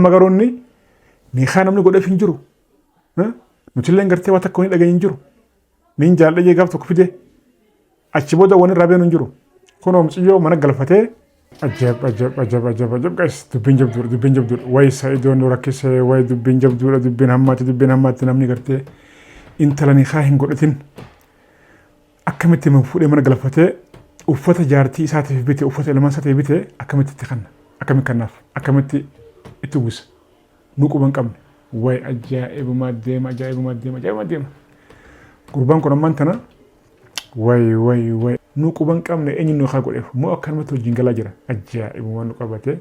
amma garoonni ni khanamni godhaf hin jiru nutilleen gartee waa takka wani dhagaye hin jiru nin jaalladhee gaaf tokko fide achi booda wani rabeen hin jiru kunoo muciyyoo mana galfatee ajab guys dubbin jabduudha way sa'idoon rakkisee way dubbin jabduudha dubbin hammaatti namni gartee intala ni hin godhatin akkamitti man fuudhee mana galfatee uffata jaartii isaatiif bite uffata ilmaan isaatiif bite akkamitti itti kanna akkamitti kannaaf akkamitti itti uwwisa nuquban qabne way ajaa'ibuma deema gurbaan kun ammaan tana way nuquban qabne eenyuun haa godheef moo akkanumatti wajjin galaa jira ajaa'ibuma nu qabate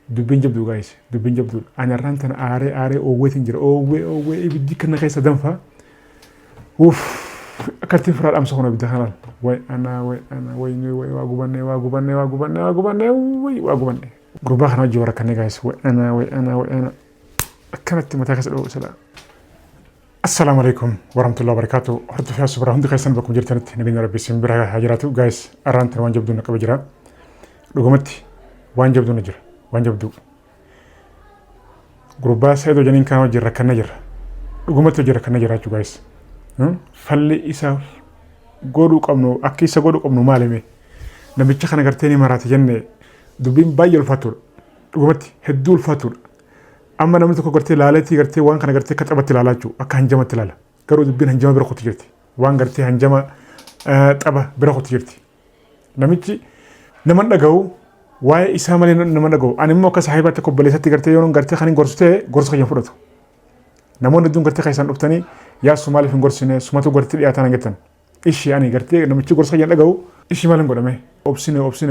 dubbin jabduu guys dubbin jabduu ani arraan tana aaree oowweetiin jira oowwee ibiddi kana keessa danfaa akkatiin firaa dhaamsa kuna bidda kanaan way waa gubanne gurbaa kana wajjin warra kannee guys way ana akkanatti mataa keessa dha'uu sala السلام عليكم ورحمة الله وبركاته. حرت فيها سبرا هندي خيسان بكم جرتنت نبينا ربي سمبرا هاجراتو جايز أرانت وان جبدو نكبر جرا رقمتي وان جبدو نجر وان جبدو جروبا سيدو جنين كانوا جرا كنا جرا رقمتي جرا كنا جرا جايز فلي إسا غورو قمنو أكيسا غورو قمنو مالمي نبي تخنا قرتيني مرات جنة دبين باي الفاتور رقمتي هدو الفاتور amma namni tokko gartee laaleetii gartee waan kana gartee kaxabatti laalaachuu akka hanjamatti laala garuu dubbiin hanjama bira qotu jirti waan gartee hanjama xaba bira qotu jirti namichi nama dhaga'u waa'ee isaa malee nama dhaga'u ani immoo akka saahibaatti kobbaleessatti gartee yoo gartee kan hin gorsitee gorsa kiyyan fudhatu namoonni hedduun gartee kan isaan dhuftanii yaa sumaaliif hin gorsine sumatu gartee dhiyaataan hangettan ishii ani gartee namichi gorsa kiyyan dhaga'u ishii maal hin godhame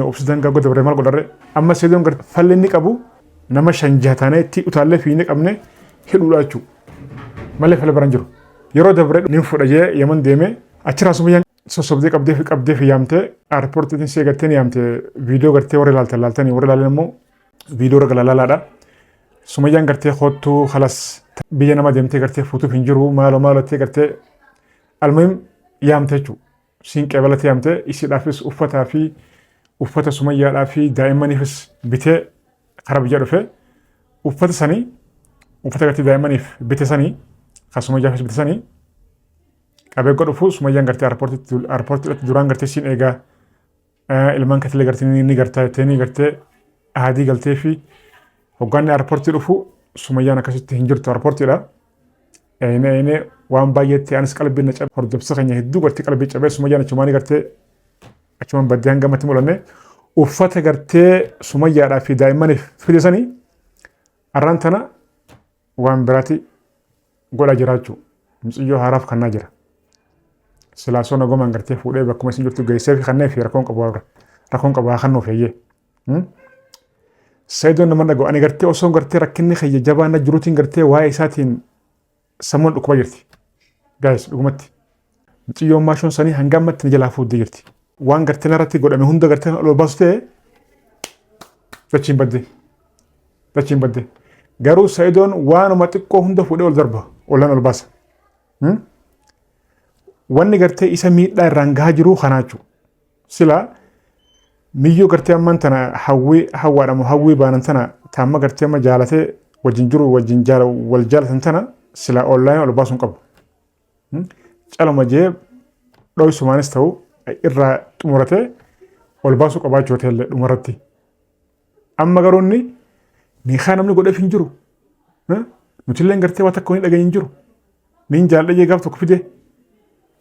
obsidan gaggoo dabaree maal godharre amma seedoon gartee falli inni qabu nama shanjataanee itti utaalee fiine qabne hidhuudha jechuudha. Malee fala baran jiru. Yeroo dabaree nin fudhajee yaman deeme achirraa sumayyaan sossobdee qabdee fi yaamtee airpoortiin seegattee ni yaamte viidiyoo gartee warri laaltanii warri laalan immoo viidiyoo irra galalaadha. Sumayyaan gartee hoottuu halas biyya nama deemtee gartee fuutuuf hin jiru maaloo gartee almuhim yaamte jechuudha. Siinqee balatee yaamte isiidhaafis uffataa fi uffata sumayyaadhaa fi daa'immaniifis bitee karaa biyya dhufe uffata sanii uffata gartee daa'immaniif bite sanii kan sumayyaafis bite sanii qabee godhufu sumayyaan gartee airpoortiitti duraan gartee siin eegaa ilmaan katilee gartee ni gartee ahadii galtee fi hoggaanni airpoortii dhufu sumayyaan akkasitti hin jirtu airpoortiidha. Eenee waan baay'eetti anis qalbii na cabe hordofsa keenya hedduu gartee qalbii cabee sumayyaan achumaanii gartee achumaan baddee hanga ammatti mul'anne uffata gartee sumayyaadhaa fi daa'immaniif fidisanii arraan tana waan biraatti godhaa jiraachuu muciyyoo haaraaf kannaa jira. Silaasoo nagomaan gartee fuudhee bakkuma isin jirtu geessee fi kannee fi rakkoon qabu haa kannoo feeyyee. Sayidoon nama dhaga'u ani gartee osoo gartee rakkinni xiyya jabaana jiruutiin gartee waa'ee isaatiin sammuun dhukkuba jirti. Gaayis dhugumatti muciyyoon maashoon sanii hanga ammatti ni jalaa fuudhee jirti. Waan gartee narratti godhame hunda gartee ol baasu ta'e dachiin badde garuu sayidoon waanuma xiqqoo hunda fuudhee ol darba olan ol baasa wanni gartee isa miidhaa irraan gahaa jiru kanaachu sila miyyoo gartee ammaan tana hawwaadhamu hawwii baanan tana taamma gartee amma jaalatee wajjin jiru wajjin wal jaalatan tana sila online ol baasuun qabu calama jee dho'isumaanis ta'u irraa xumuratee ol baasuu qabaachuu hoteellee dhumarratti. Amma garoonni ni namni godheef hin jiru. Nutilleen gartee waa takka wani dhagaye hin jiru. Nin jaalladhee gaaf tokko fide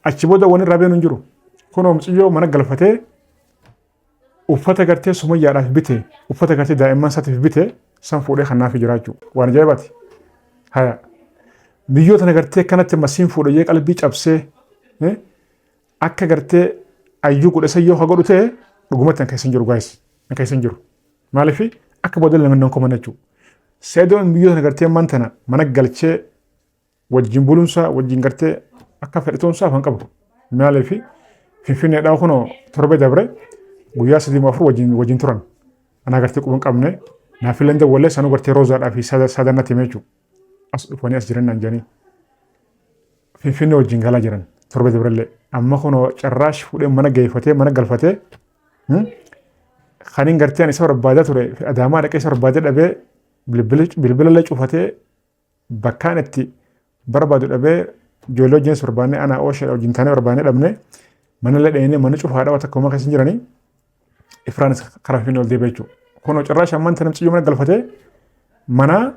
achi booda wani rabeen hin jiru. Kunoo muciyyoo mana galfatee uffata gartee sumayyaadhaaf bite uffata gartee daa'imman isaatiif bite san fuudhee kannaaf jiraachuu waan ajaa'ibaati. Haya biyyoo tana gartee kanatti masiin fuudhee qalbii cabsee akka gartee ayyuu godhesa yoo godhu ta'e dhugumatti akka isin jiru guys akka isin jiru maaliif akka booda lama nan komana jechuudha. Seedoon biyyoo tana gartee ammaan tana mana galchee wajjin bulumsaa wajjin gartee akka fedhitoonsaa afaan qabu maaliif finfinneedhaa kunoo torba dabre guyyaa 3-4 wajjin turan ana gartee quban qabne naafillee dawwalee sanuu gartee roozaadhaa fi saadannatti himee jechuudha. As dhufanii as jiran naan jedhanii finfinnee wajjin galaa jiran torba dabrellee amma kunoo carraash fuudhee mana geeffatee mana galfatee kaniin gartee ani isa barbaadaa ture adaamaa dhaqee isa barbaadee dhabee bilbilallee cufatee bakkaan itti barbaadu dhabee ijoollee wajjin barbaanne ana ooshe wajjin taanee barbaanne dhabne manallee dheenee mana cufaadhaa wata akkuma keessa jiranii Ifraanis karaa finne ol deebi'ee jechuudha. Kunoo carraash ammaan tana mucayyoo mana galfatee mana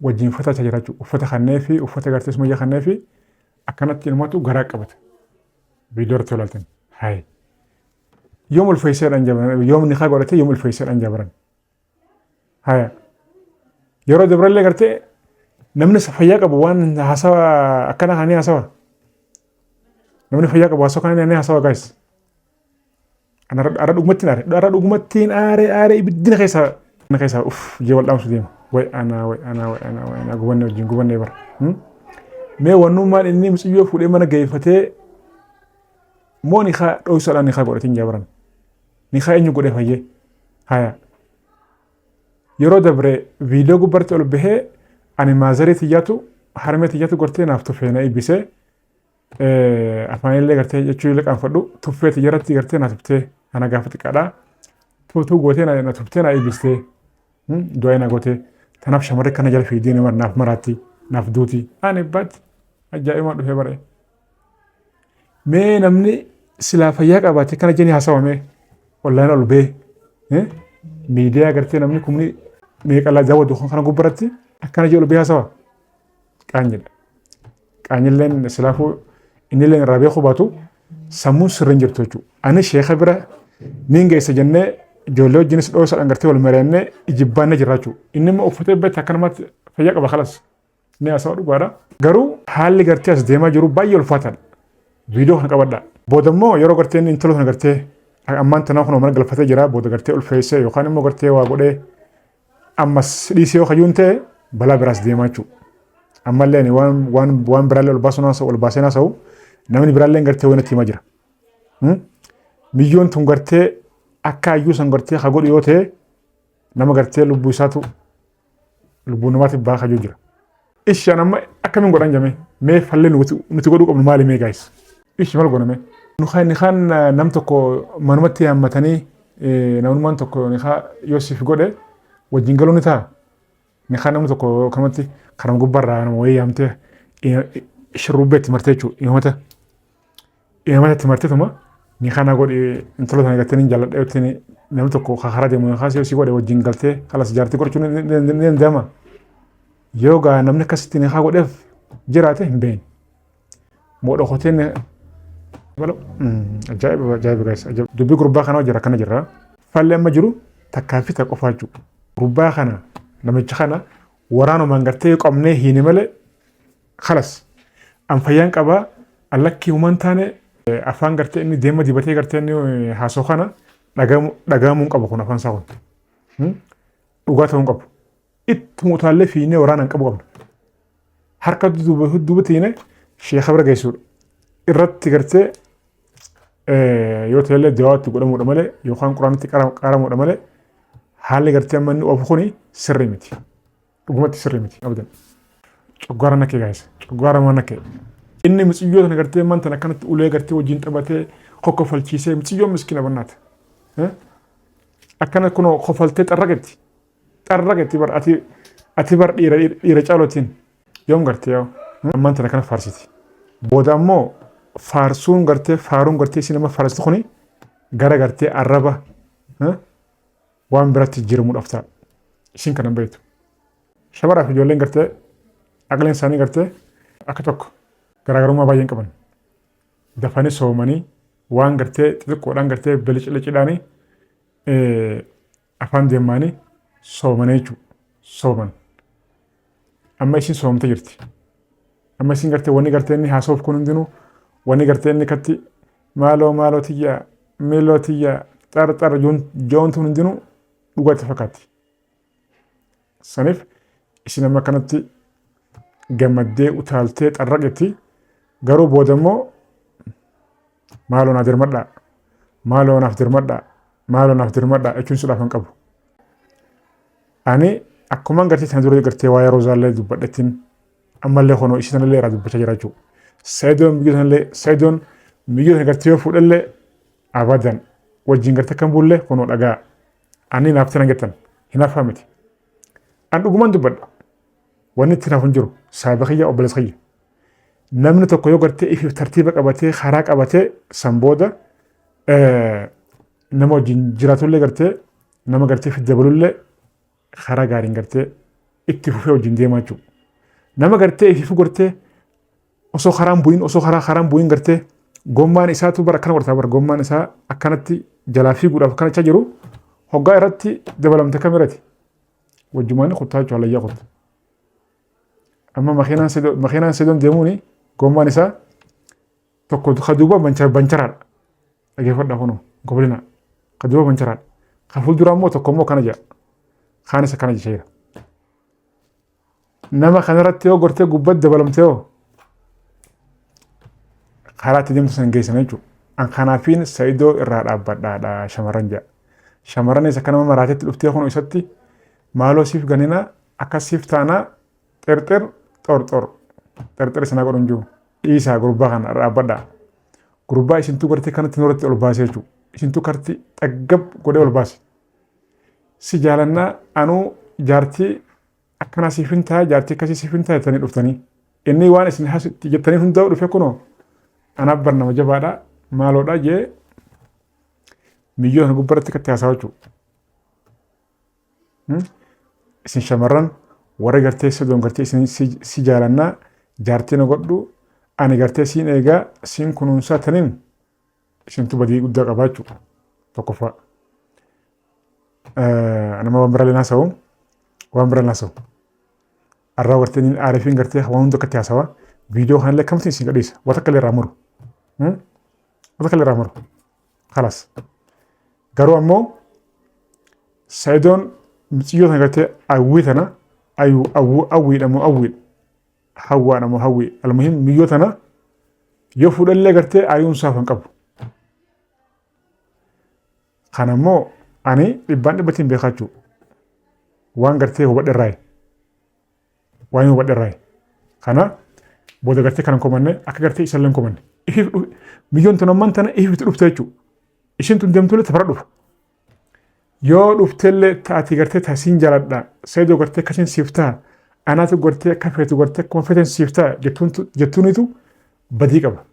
wajjin uffata jira jechuudha. Uffata kannee fi uffata gartee sumayyaa kannee fi akkanatti ilmaatu garaa qabata. Viidiyoo irratti olaaltan. Hayi. Yoom ulfeesseedhaan jabaran yoom niqaa godhatee yoom ulfeesseedhaan jabaran. Haya. Yeroo dabarallee gartee namni fayyaa qabu waan haasawa akkana kaanii haasawa. Namni fayyaa qabu haasawa kaanii haasawa guys. Ara dhugumattiin aaree ibiddina keessaa jee wal dhaamsu deema. Way ana gubanne wajjin gubanne bara. Mee wannummaan inni mucayyoo fuudhee mana geeffatee moo niqaa dho'isaadhaan niqaa godhatiin jabaran. Niqaa eenyu godhee fayyee. Haya. Yeroo dabre viidiyoo gubbarti ol bahee ani maazarii xiyyaatu harmee xiyyaatu gortee naaf tuffee na eebbisee afaanillee gartee jechuu illee qaanfadhu tuffee xiyyaratti gartee na tuftee ana gaafa xiqqaadhaa tuutuu gootee na tuftee na eebbistee du'aa na gootee tanaaf shamarree kana jala fiidee naaf maraatti naaf duuti ani baatti ajaa'imaa dhufee bare. Mee namni silaa fayyaa qabaate kana jenii haasawame ollaan ol bahee miidiyaa gartee namni kumni meeqalaa daawwatu kana gubbaratti akkana jee ol bahee haasawa qaanyidha. Qaanyilleen silaafuu innilleen irraa beekuu baatu sammuun sirriin jirtu jechuudha. Ani sheeka bira niin geessa jennee ijoollee wajjinis dho'isaadhaan gartee wal mari'annee ijibbaannee jirra jechuudha. Inni immoo uffatee beekte akkanumatti fayyaa qaba kalas ni haasawa dhugaadha. Garuu haalli gartee as deemaa jiru baay'ee ulfaataadha. Viidiyoo kana qabadha. Booda immoo yeroo gartee inni intala kana gartee ammaan tanaa kun mana galfatee jira booda gartee ulfeessee yookaan immoo gartee waa godhee ammas dhiisee yoo kayyuun ta'e balaa biraas deemaa jechuudha. Ammallee waan biraallee ol baasee naasa'u namni biraallee gartee waan itti himaa jira. Miyyoon tun gartee akka ayyuu san gartee haa godhu yoo ta'e nama gartee lubbuu isaatu lubbuu namaatiif baa kayyuu jira. Ishaan amma akkamiin godhan jamee mee fallee nuti godhuu qabnu maali mee gaayis? Ishi maal godhame? Niqaan nam tokko manumatti hammatanii namummaan tokko niqaa Yoosif godhe wajjin galuu ni ta'a. Niqaan namni tokko kanumatti karam gubbarraa nama wayii hamtee shurrubbeetti martee jechuudha. Imamata itti marteetuma niqaan godhe intala sana gartee ni jaalladha yookiin namni tokko karaa deemu yookaas Yoosif godhe wajjin galtee kalas jaartii godhachuu ni danda'ama. Yoo gaa namni akkasitti niqaa godheef jiraate hin beekne. Moodha hoteen ajaa'iba guys. Dubbii gurbaa kana hojjira akkana jirra. Fallee amma jiru takkaa fi takka qofaa jechuudha. Gurbaa kana namicha kana waraanumaan gartee qabnee hiine malee kalas an fayyaan qabaa allakkii uumaan taane afaan gartee inni deema dibatee gartee inni haasoo kana dhagaamuu qabu kun afaan isaa kun. Dhugaa ta'uu qabu. Itti muutaallee fiinee waraanaan qabu qabna. Harka duuba tiine sheeka bira geessuudha. Irratti gartee yoo ta'ellee dawaatti godhamuudha malee yookaan quraanitti qaramuudha malee haalli gartee amma inni oofu kuni sirrii miti. Dhugumatti sirrii miti abadan. Coggaara nakkee gaayisa. Coggaara maa nakkee. Inni mucayyoo sana gartee man tana akkanatti ulee gartee wajjin taphatee kokkofalchiisee mucayyoo miskiina bannaata. Akkana kunoo kofaltee xarraqetti. Xarraqetti bar ati bar dhiira caalootiin yoom gartee yoo ammaan tana kana faarsiti. Booda ammoo faarsuun gartee faaruun gartee isin nama faarsitu kuni gara gartee arraba waan biratti jiramuudhaaf ta'a. Isin kana beektu. Shamaraaf ijoolleen gartee aqleen isaanii gartee akka tokko garaagarummaa baay'een qaban. Dafanii soomanii waan gartee xixiqqoodhaan gartee biliciidhaanii afaan deemanii soomanii jechuudha. Sooman. Amma isin soomtee jirti. Amma isin gartee wanni gartee inni haasoof kun hundinuu wanni gartee inni katti maaloo tiyyaa miiloo tiyyaa xarxar joontuun hundinuu dhugaatti fakkaatti. Saniif isin amma kanatti gammaddee utaaltee xarraqetti garuu booda immoo maaloo naaf dirmadhaa maaloo naaf dirmadhaa jechuun suudhaaf hin qabu. Ani akkumaan gartee sana dura gartee waa'ee roozaallee dubbadhettiin ammallee honoo ishii sanallee irraa dubbachaa jira jechuudha. Saayidoon miyyoo sana gartee yoo fuudhallee abadan wajjin gartee kan bullee honoo dhagaa ani naaf tana gettan hin hafaa miti. an dhugumaan dubbadha wanni itti naaf hin jiru saaba kiyya obboleessa kiyya namni tokko yoo gartee ifiif tartiiba qabatee karaa qabatee san booda nama wajjin jiraatullee gartee nama gartee fi dabalullee karaa gaariin gartee itti fufee wajjin deemaa jechuudha. Nama gartee ifiif gartee osoo karaan bu'iin gartee gommaan isaatu bara akkana godhataa bara gommaan isaa akkanatti jalaa fiiguudhaaf akkanachaa jiru hoggaa irratti dabalamte kamerati wajjumaan kuttaa jechuudha halayyaa kutta. Amma makiinaan sedoon deemuuni gommaan isaa tokko kaduuba bancharaadha. Dhageeffadhaa kunoo goblina kaduuba bancharaadha. Kan fuuldura immoo tokko immoo kana jira. Kaan isa kana jira. Nama kanarratti yoo gortee gubbatti dabalamtee yoo karaa itti deemtu san geessan jechuudha. An kanaafiin Saidoo irraa dhaabbadhaadha shamarran jedha. Shamarran isa kanama maraatetti dhuftee kun isatti maaloo siif ganina akkas siif taanaa xerxer xorxor xerxer sana godhun jiru. Dhiisaa gurbaa kana dhaabbadhaa. Gurbaa isintu gartee kanatti nuurratti ol baasee jechuudha. Isintu karti dhaggab godhee ol baase. Si jaalannaa anuu jaartii akkana siifin ta'a jaartii akkasii siifin ta'a jettanii dhuftanii. Inni waan isin jettanii hundaa'u dhufe kunoo anaaf barnama jabaadha maaloodha jee miyyoo gubbaratti katti haasawa jechuudha. Isin shamarran warra gartee Saidoo gartee isin si jaalannaa jaartii na godhu ani gartee siin eegaa siin kunuunsaa taniin isintu badii guddaa qabaa jechuudha. Tokkoffaa. Nama waan biraa haasa'u waan biraa haasa'u. Arraa gartee niin aarifiin gartee waan hunda akkatti haasawa viidiyoo kanallee kamtiin isin gadhiisa wata akka irraa muru. Wata akka irraa muru. Khalas. Garuu ammoo Saidoon mixiyyoo sana gartee awwii tana awwiidha moo awwiidha. Hawwaadha moo hawwii. Almuhim miyyoo tana yoo fuudhallee gartee aayuun saaf hin qabu. Kana immoo ani dhibbaan dhibbatiin beekaa jechuudha. Waan gartee hubadhe irraayi. Waan hubadhe irraayi. Kana booda gartee kanan komanne akka gartee isallee hin komanne. Miyyoon tun ammaan tana ifiifti dhufte jechuudha. Ishiin tun deemtullee tafara dhufa. Yoo dhufteellee taati gartee taasiin jaaladha. Saidoo gartee akkasiin siif ta'a. Anaatu gartee akka feetu gartee akkuma feetan siif ta'a jettuunitu badii qaba.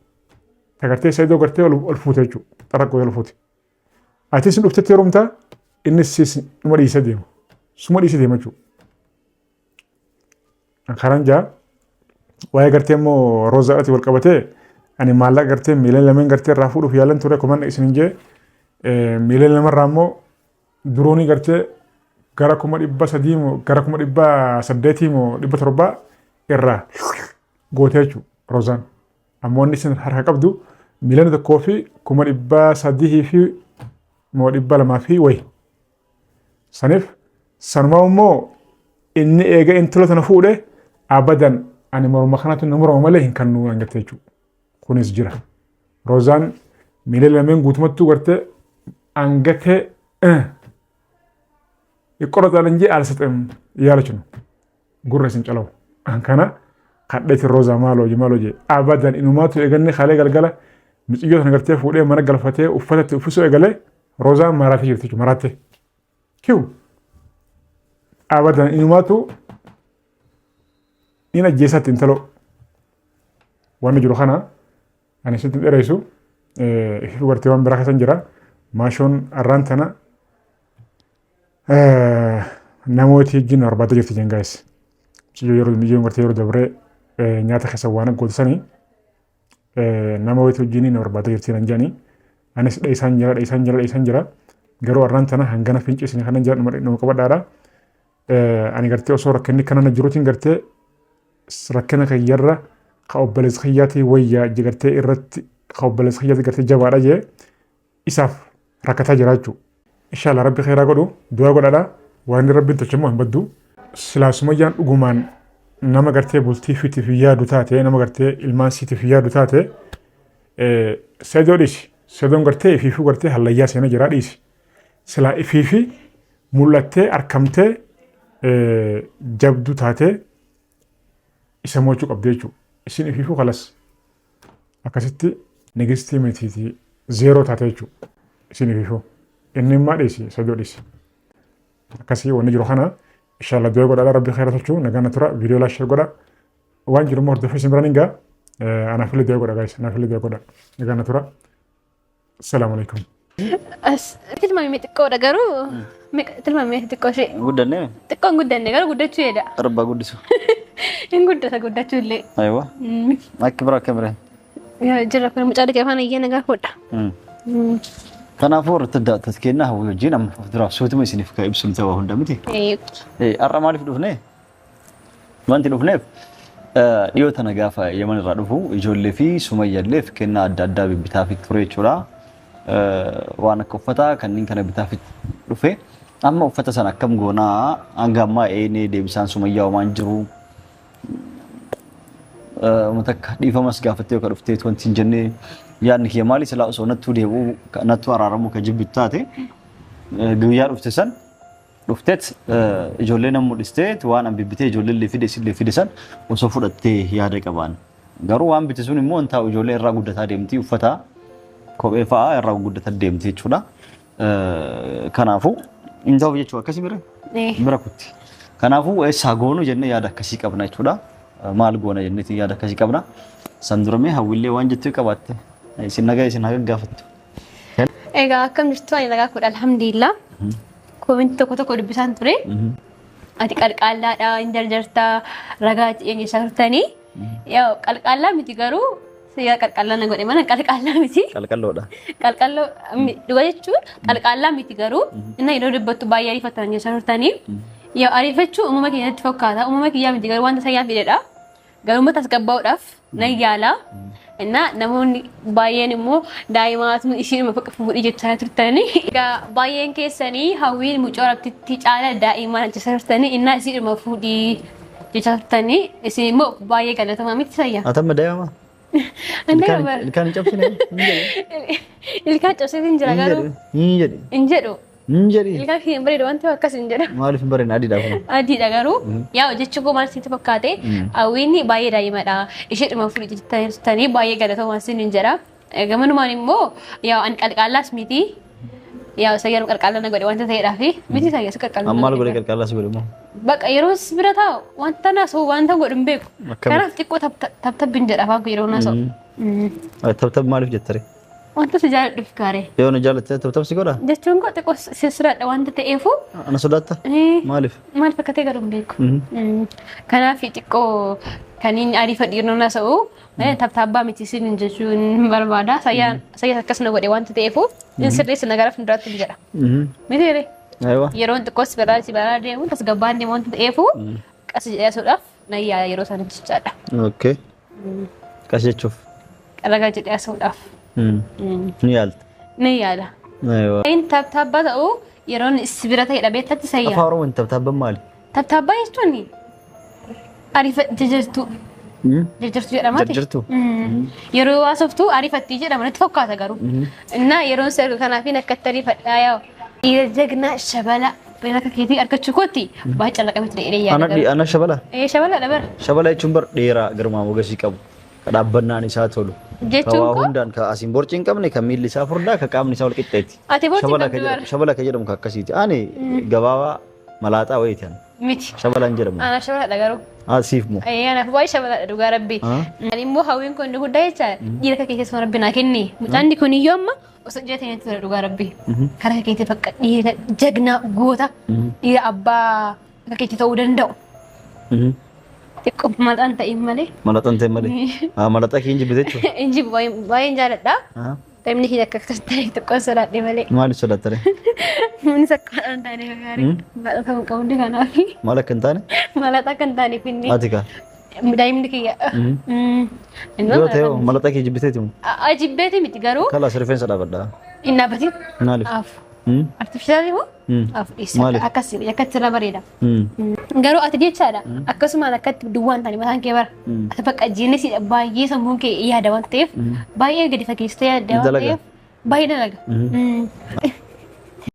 Ta gartee Saidoo gartee ol fuute jechuudha. Xaraqqoo ol fuute. Ati isin dhuftetti yeroo amtaa inni siis dhuma dhiisee deema. Suma dhiisee deema jechuudha. Karaan jaa waa'ee gartee immoo Roozaadhaatti wal qabatee ani maallaqa gartee miileen lameen gartee irraa fuudhuuf yaalan ture komanna isin jee miileen lamarraa immoo duroonii gartee gara 300 moo gara 800 moo 700 irraa gootee jechuudha Roozaan. Ammoo inni isin harka qabdu miileen tokkoo fi 300 fi moo 200 fi wayi. Saniif sanumaa immoo inni eega intala tana fuudhee abadan ani morma kanatu namurama malee hin kannu angatte jechuudha. Kunis jira. Roozaan miilee lameen guutumatti gartee angatee iqorata lanjee alsatem yaalachuun gurra isin calawu. Kana kadheeti Roozaa maaloo je abadan inumaatu eeganne kaalee galgala mixiyyoo sana gartee fuudhee mana galfatee uffatatti uffisuu eegalee Roozaan maraatee jirti jechuudha maraatee. Kiu abadan inumaatu in ajjeesatti intalo waan jiru kana ani sitti dheereessu ifi gartee waan biraa keessan jira maashoon arraan tana namooti wajjin barbaada jirti jengaayis miyyoon gartee yeroo dabree nyaata keessa waan gootisanii namooti wajjin barbaada jirti nan jedhanii anis dheesaan jira garuu arraan tana hangana finciisni kanan jira nama qabadhaadha. Ani gartee osoo rakkinni kanana jiruutiin gartee rakkina kayyarra ka obboleessa kiyyaati wayyaa gartee irratti ka obboleessa kiyyaati gartee jabaadha jee isaaf rakkataa jira jechuudha. Inshallah rabbi khairaa godhu du'aa godhadha waan rabbiin tolchamoo hin baddu. Silaasumayyaan dhugumaan nama gartee bultii fitiif yaadu taate nama gartee ilmaan siitiif yaadu taate Saidoo dhiisi. Saidoon gartee ifiifuu gartee hallayyaa seena jira dhiisi. Silaa ifiifi mul'attee arkamtee jabdu taate isa mochuu qabdee jechuudha. Isin ifiifuu kalas akkasitti nigistii mitiitii zeeroo taate jechuudha. Isin ifiifuu inni immaa dhiisi Saidoo dhiisi. Akkasii wanni jiru kana inshallah du'a godha rabbi khayra tolchu nagana tura video la share godha waan jiru mo hordofa simraninga ana fili du'a godha guys ana fili du'a godha nagana tura assalamu alaikum tilmaami xiqqoo dha garuu tilmaami xiqqoo ishee guddanne xiqqoon guddanne garuu guddachuu jedha arbaa guddisu hin guddata guddachuu illee aywa akka bira akka bira jira kun mucaa dhiqee afaan iyyee nagaa fuudha kanaafuu irratti taskeenna hawwi wajjin amma fuulduraaf sootuma isiniif ka ibsuun ta'uu hunda miti har'a maaliif dhufne wanti dhufneef dhiyoo tana gaafa Yemen irraa dhufu ijoollee fi Sumayyaalleef kennaa adda addaa bibbitaaf ture jechuudha waan akka uffataa kanneen kana bitaaf dhufe amma uffata sana akkam goonaa hanga ammaa eenee deebisaan Sumayyaa waan jiru mutakka dhiifamas gaafattee yoo ka dhufteet wanti hin jennee yaadni kiyya maali silaa osoo nattuu deebi'uu nattuu araaramu ka jibbitu taate guyyaa dhufte san dhufteet ijoollee nan mul'isteet waan an bibbitee ijoollee illee fide san osoo fudhattee yaada qabaan garuu waan bite sun immoo taa'u ijoollee irraa guddataa deemti uffata kophee fa'aa irraa guddataa deemti jechuudha kanaafuu hin ta'u jechuu akkasii bira kutti kanaafuu eessaa goonu jennee yaada akkasii qabna jechuudha maal goona jenneeti yaada akkasii qabna san duramee hawwiillee waan jettuu qabaatte isin nagaa isin haga gaafattu egaa akkam jirtu ani nagaa kudha alhamdulillah koomenti tokko dubbisaan ture ati qalqallaadha hin jarjartaa ragaa eenyu sartanii yaa qalqallaa miti garuu siyaa qalqallaa na godhe mana qalqallaa miti qalqalloo dhuga jechuun qalqallaa miti garuu inni yeroo dubbattu baay'ee ariifatanii sartanii yaa ariifachuu uumama keenyatti fakkaata uumama kiyyaa miti garuu wanta sayyaa fidedha garuu matas qabbaa'uudhaaf nan yaala እና ነሞን ባየን ሞ ዳይማት ኢሲን መፈቀፍ ሙዲ ጀታትርተኒ ጋ ባየን ከሰኒ ሀዊን ሙጮራፕቲ ቲጫለ ዳይማን ጀሰርተኒ እና ኢሲን መፉዲ ጀታትርተኒ ኢሲን ሞ ባየ ገለተማሚ ትሰያ አተም ዳይማ ilkaan cabsine ilkaan cabsine injira garu injedo ilkaan hin bare wanti akkas injira maaliif hin bare adi da garu yaa jechu ko maal sitti fakkaate awini baye daayimada isheduma furi jettani baye galatoma sin injira gamanumaan immoo yaa an qalqallas miti yaa sayyaru qalqalla na gode wanta ta'edha fi miti sayyasu qalqalla ammal gode qalqallas gode mo baqa yeroo sibirata wanta na so wanta godum beeku kanaaf xiqqoo tabtab injira fa yeroo na so tabtab maaliif jettare wanta sijaara dhufkaare yoo na jaalatte tabtab si godha jechuun ko xiqqoo sisiraadha wanta ta'eefu ana sodatta maaliif fakkatee godum beeku kanaaf xiqqoo kaniin ariifa dhiirnoo na sa'u tabtabbaa miti sin jechuun barbaada sayyaa akkas na godhe wanta ta'eefu sirreessa nagaraaf hunduraatti jedha mitiire yeroon xiqqoos biraa deemu tas gabbaan deemu wanta ta'eefu qas jedhasuudhaaf nayyaa yeroo sana jechaadha okay qas jechuuf ragaa jedhasuudhaaf ni yaala in tabtabbaa ta'u yeroon sibira ta'edha beektatti sayyaa afaan oromoon tabtabbaa maali tabtabbaa jechuun ariifa jajjartuu jajjartuu jedhama jajjartuu yeroo waasoftuu ariifatti jedhama natti fakkaata garuu እና yeroon serga kanaafin akka ariifadhaa yaa dhiira jagnaa shabala beelaka keetii argachuu kootti baay'ee callaqamatti dheedhee yaada ana shabala shabala dabar shabala jechuun bar dheeraa girmaa mogasii qabu dhaabbannaan isaa tolu jechuun ko hundaan ka asiin borciin qabne kan miilli isaa furdaa ka qaamni isaa wal qixxeeti shabala ka jedhamu ka akkasiiti ani gabaabaa malaaxaa wayiitaan miti shabalaan jedhamu ana shabala dhagaru asiif moo ana baay'ee shabala dhugaa rabbi ani immoo hawwiin kun guddaa jecha dhiira keessa rabbi naa kenni mucaanni kun iyyuu amma osoo jeetanii ture dhugaa rabbi karaa keetti fakka dhiira jagnaa goota dhiira abbaa akka keetti ta'uu danda'u xiqqoo malaxaan ta'in malee malaxaa kee inji biteechu inji baay'een jaaladha Taimni kiyya akka akkas ta'e xiqqoo sodaadhe malee maaliif sodaattare Munis akkaadhaan taane gaarii baadha kan qabuun kanaaf maal akka hin taane malaxaa kan taaneef inni ati kaa daa'imni kiyya yoo ta'e malaxaa kee jibbiteeti mu jibbeeti miti garuu kalaas rifeensa dhaabadhaa hin dhaabbatin maaliif artifishaali moo akkas irra bareeda garuu ati jechaadha akkasumaan akkatti duwwaan taane mataan kee bara ati bakka jiinesiidha baay'ee sammuun kee yaada waan ta'eef baay'ee gadi fageessitee yaada waan ta'eef baay'ee dalaga